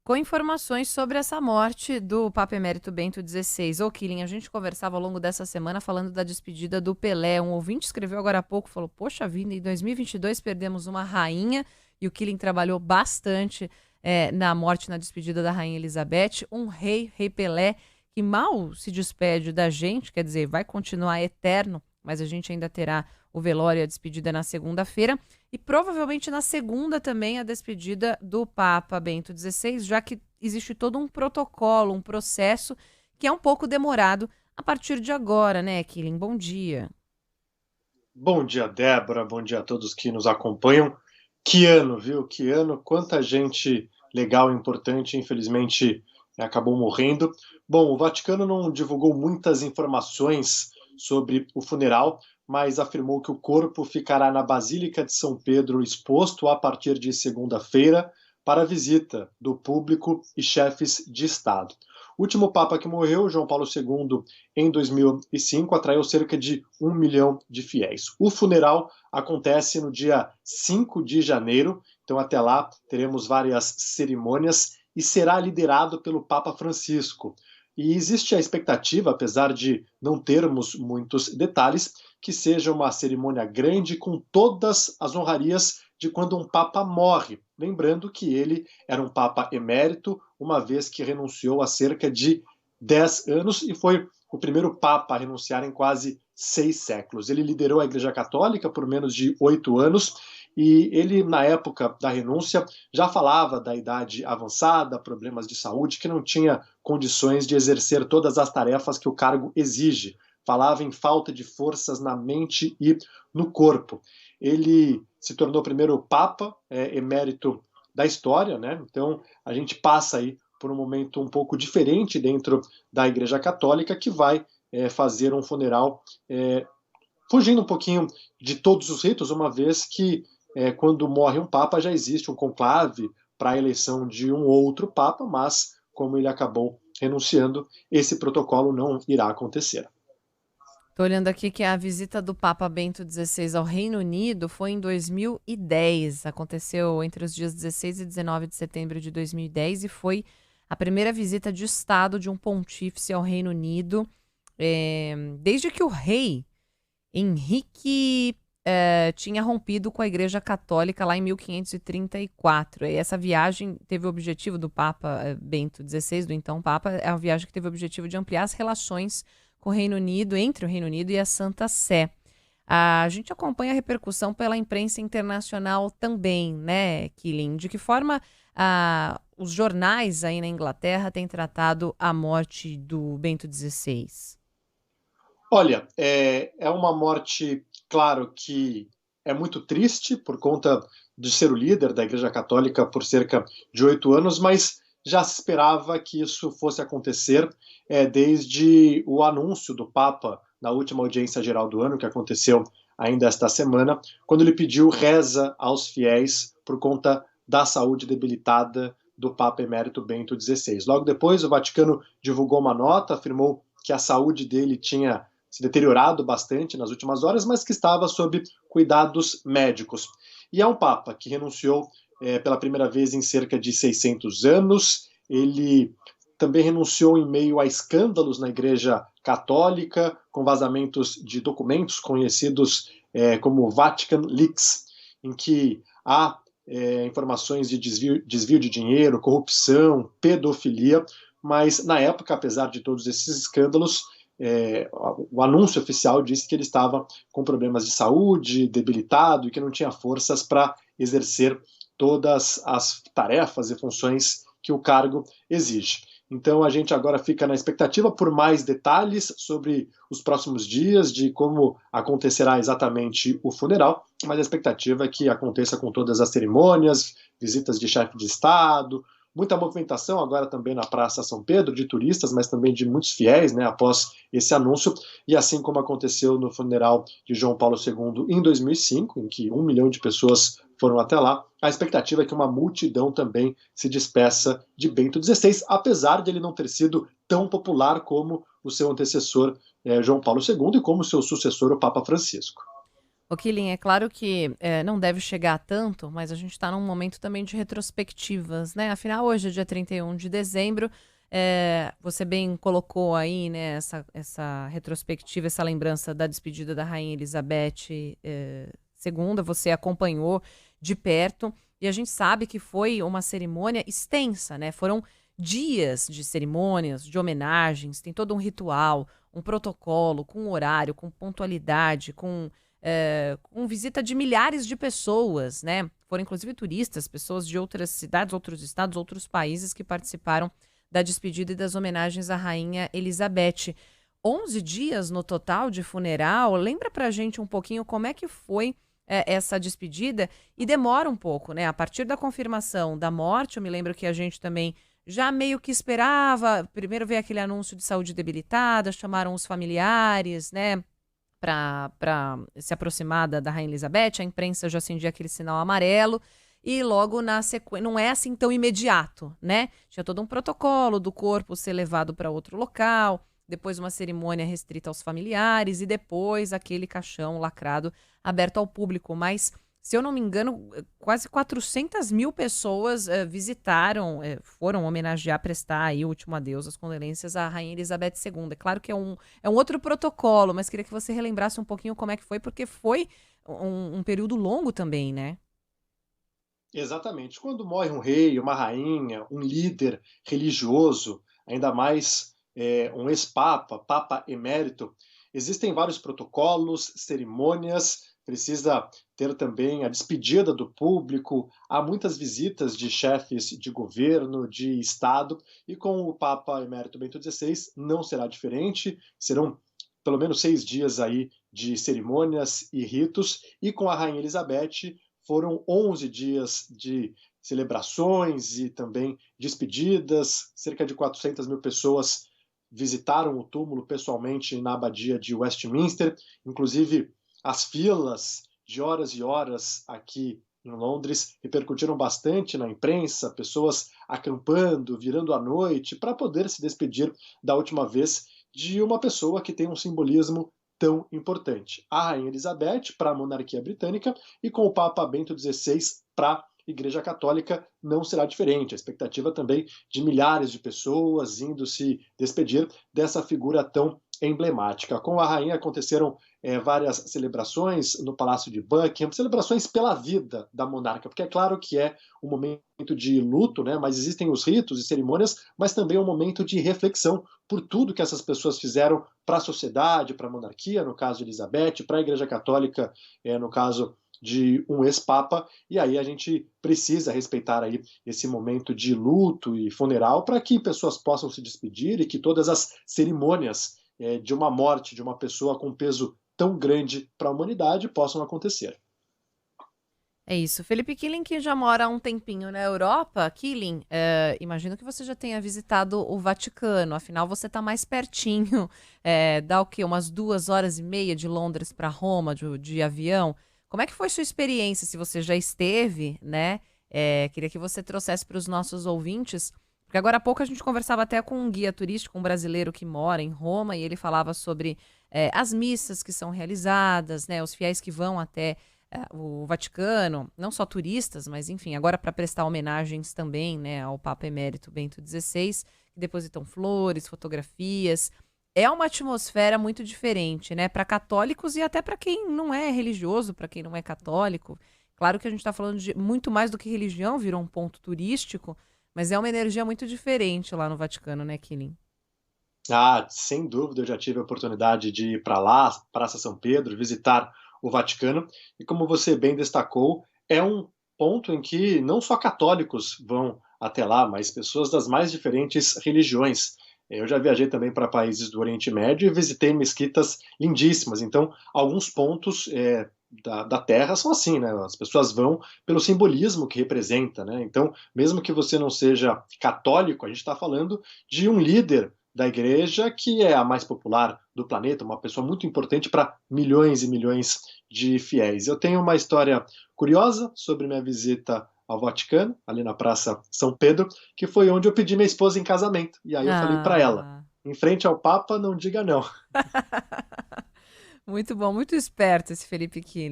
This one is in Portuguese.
com informações sobre essa morte do Papa Emérito Bento XVI. Ô, Killing, a gente conversava ao longo dessa semana falando da despedida do Pelé. Um ouvinte escreveu agora há pouco, falou, poxa vida, em 2022 perdemos uma rainha, e o Killing trabalhou bastante na morte, na despedida da Rainha Elizabeth. Um rei Pelé, que mal se despede da gente, quer dizer, vai continuar eterno, mas a gente ainda terá o velório e a despedida na segunda-feira. E provavelmente na segunda também a despedida do Papa Bento XVI, já que existe todo um protocolo, um processo que é um pouco demorado a partir de agora, né, Killing? Bom dia. Bom dia, Débora. Bom dia a todos que nos acompanham. Que ano, viu? Que ano. Quanta gente legal e importante, infelizmente, acabou morrendo. Bom, o Vaticano não divulgou muitas informações sobre o funeral, mas afirmou que o corpo ficará na Basílica de São Pedro exposto a partir de segunda-feira para visita do público e chefes de Estado. O último Papa que morreu, João Paulo II, em 2005, atraiu cerca de 1 milhão de fiéis. O funeral acontece no dia 5 de janeiro, então até lá teremos várias cerimônias e será liderado pelo Papa Francisco. E existe a expectativa, apesar de não termos muitos detalhes, que seja uma cerimônia grande com todas as honrarias de quando um Papa morre. Lembrando que ele era um Papa emérito, uma vez que renunciou há cerca de 10 anos e foi o primeiro Papa a renunciar em quase 6 séculos. Ele liderou a Igreja Católica por menos de 8 anos e ele, na época da renúncia, já falava da idade avançada, problemas de saúde, que não tinha condições de exercer todas as tarefas que o cargo exige. Falava em falta de forças na mente e no corpo. Ele se tornou o primeiro Papa emérito da história, né? Então a gente passa aí por um momento um pouco diferente dentro da Igreja Católica, que vai fazer um funeral fugindo um pouquinho de todos os ritos, uma vez que quando morre um Papa já existe um conclave para a eleição de um outro Papa, mas como ele acabou renunciando, esse protocolo não irá acontecer. Tô olhando aqui que a visita do Papa Bento XVI ao Reino Unido foi em 2010. Aconteceu entre os dias 16 e 19 de setembro de 2010 e foi a primeira visita de Estado de um pontífice ao Reino Unido desde que o rei Henrique tinha rompido com a Igreja Católica lá em 1534. E essa viagem teve o objetivo do Papa Bento XVI, do então Papa, é uma viagem que teve o objetivo de ampliar as relações com o Reino Unido, entre o Reino Unido e a Santa Sé. A gente acompanha a repercussão pela imprensa internacional também, né, Killing? De que forma os jornais aí na Inglaterra têm tratado a morte do Bento XVI? Olha, é uma morte, claro, que é muito triste por conta de ser o líder da Igreja Católica por cerca de 8 anos, mas já se esperava que isso fosse acontecer desde o anúncio do Papa na última audiência geral do ano, que aconteceu ainda esta semana, quando ele pediu reza aos fiéis por conta da saúde debilitada do Papa Emérito Bento XVI. Logo depois, o Vaticano divulgou uma nota, afirmou que a saúde dele tinha se deteriorado bastante nas últimas horas, mas que estava sob cuidados médicos. E é um Papa que renunciou pela primeira vez em cerca de 600 anos. Ele também renunciou em meio a escândalos na Igreja Católica, com vazamentos de documentos conhecidos como Vatican Leaks, em que há informações de desvio de dinheiro, corrupção, pedofilia, mas na época, apesar de todos esses escândalos, o anúncio oficial disse que ele estava com problemas de saúde, debilitado e que não tinha forças para exercer todas as tarefas e funções que o cargo exige. Então a gente agora fica na expectativa por mais detalhes sobre os próximos dias, de como acontecerá exatamente o funeral, mas a expectativa é que aconteça com todas as cerimônias, visitas de chefe de Estado, muita movimentação agora também na Praça São Pedro, de turistas, mas também de muitos fiéis, né, após esse anúncio, e assim como aconteceu no funeral de João Paulo II em 2005, em que 1 milhão de pessoas foram até lá, a expectativa é que uma multidão também se despeça de Bento XVI, apesar de ele não ter sido tão popular como o seu antecessor João Paulo II e como o seu sucessor, o Papa Francisco. Ô, Killing, é claro que não deve chegar a tanto, mas a gente está num momento também de retrospectivas, né? Afinal, hoje é dia 31 de dezembro, você bem colocou aí, né, essa retrospectiva, essa lembrança da despedida da Rainha Elizabeth II, você acompanhou de perto, e a gente sabe que foi uma cerimônia extensa, né? Foram dias de cerimônias, de homenagens, tem todo um ritual, um protocolo, com horário, com pontualidade, com visita de milhares de pessoas, né? Foram inclusive turistas, pessoas de outras cidades, outros estados, outros países que participaram da despedida e das homenagens à Rainha Elizabeth. 11 dias no total de funeral. Lembra pra gente um pouquinho como é que foi essa despedida? E demora um pouco, né? A partir da confirmação da morte, eu me lembro que a gente também já meio que esperava. Primeiro veio aquele anúncio de saúde debilitada, chamaram os familiares, né? Para se aproximar da Rainha Elizabeth, a imprensa já acendia aquele sinal amarelo, e logo na sequência, não é assim tão imediato, né? Tinha todo um protocolo do corpo ser levado para outro local, depois uma cerimônia restrita aos familiares, e depois aquele caixão lacrado aberto ao público. Mas, se eu não me engano, quase 400 mil pessoas visitaram, foram homenagear, prestar aí o último adeus, as condolências à Rainha Elizabeth II. É claro que é um outro protocolo, mas queria que você relembrasse um pouquinho como é que foi, porque foi um período longo também, né? Exatamente. Quando morre um rei, uma rainha, um líder religioso, ainda mais um ex-papa, papa emérito, existem vários protocolos, cerimônias, precisa ter também a despedida do público, há muitas visitas de chefes de governo, de Estado, e com o Papa Emérito Bento XVI não será diferente, serão pelo menos 6 dias aí de cerimônias e ritos, e com a Rainha Elizabeth foram 11 dias de celebrações e também despedidas. Cerca de 400 mil pessoas visitaram o túmulo pessoalmente na abadia de Westminster. Inclusive, as filas de horas e horas aqui em Londres repercutiram bastante na imprensa, pessoas acampando, virando à noite, para poder se despedir da última vez de uma pessoa que tem um simbolismo tão importante. A Rainha Elizabeth para a monarquia britânica e com o Papa Bento XVI para a Igreja Católica não será diferente. A expectativa também de milhares de pessoas indo se despedir dessa figura tão emblemática. Com a rainha aconteceram várias celebrações no Palácio de Buckingham, celebrações pela vida da monarca, porque é claro que é um momento de luto, né, mas existem os ritos e cerimônias, mas também é um momento de reflexão por tudo que essas pessoas fizeram para a sociedade, para a monarquia, no caso de Elizabeth, para a Igreja Católica, no caso de um ex-papa, e aí a gente precisa respeitar aí esse momento de luto e funeral para que pessoas possam se despedir e que todas as cerimônias de uma morte de uma pessoa com peso tão grande para a humanidade possam acontecer. É isso. Felipe Killing, que já mora há um tempinho na Europa. Killing, imagino que você já tenha visitado o Vaticano, afinal você está mais pertinho. Dá o quê? Umas 2 horas e meia de Londres para Roma, de avião. Como é que foi sua experiência, se você já esteve, né? Queria que você trouxesse para os nossos ouvintes, porque agora há pouco a gente conversava até com um guia turístico, um brasileiro que mora em Roma, e ele falava sobre as missas que são realizadas, né? Os fiéis que vão até o Vaticano, não só turistas, mas enfim, agora para prestar homenagens também, né, ao Papa Emérito Bento XVI, que depositam flores, fotografias. É uma atmosfera muito diferente, né, para católicos e até para quem não é religioso, para quem não é católico. Claro que a gente está falando de muito mais do que religião, virou um ponto turístico, mas é uma energia muito diferente lá no Vaticano, né, Killing? Ah, sem dúvida, eu já tive a oportunidade de ir para lá, Praça São Pedro, visitar o Vaticano, e como você bem destacou, é um ponto em que não só católicos vão até lá, mas pessoas das mais diferentes religiões. Eu já viajei também para países do Oriente Médio e visitei mesquitas lindíssimas. Então, alguns pontos da Terra são assim, né? As pessoas vão pelo simbolismo que representa, né? Então, mesmo que você não seja católico, a gente está falando de um líder da igreja que é a mais popular do planeta, uma pessoa muito importante para milhões e milhões de fiéis. Eu tenho uma história curiosa sobre minha visita ao Vaticano, ali na Praça São Pedro, que foi onde eu pedi minha esposa em casamento. E aí eu falei para ela, Ah, em frente ao Papa, não diga não. muito bom, muito esperto esse Felipe Killing.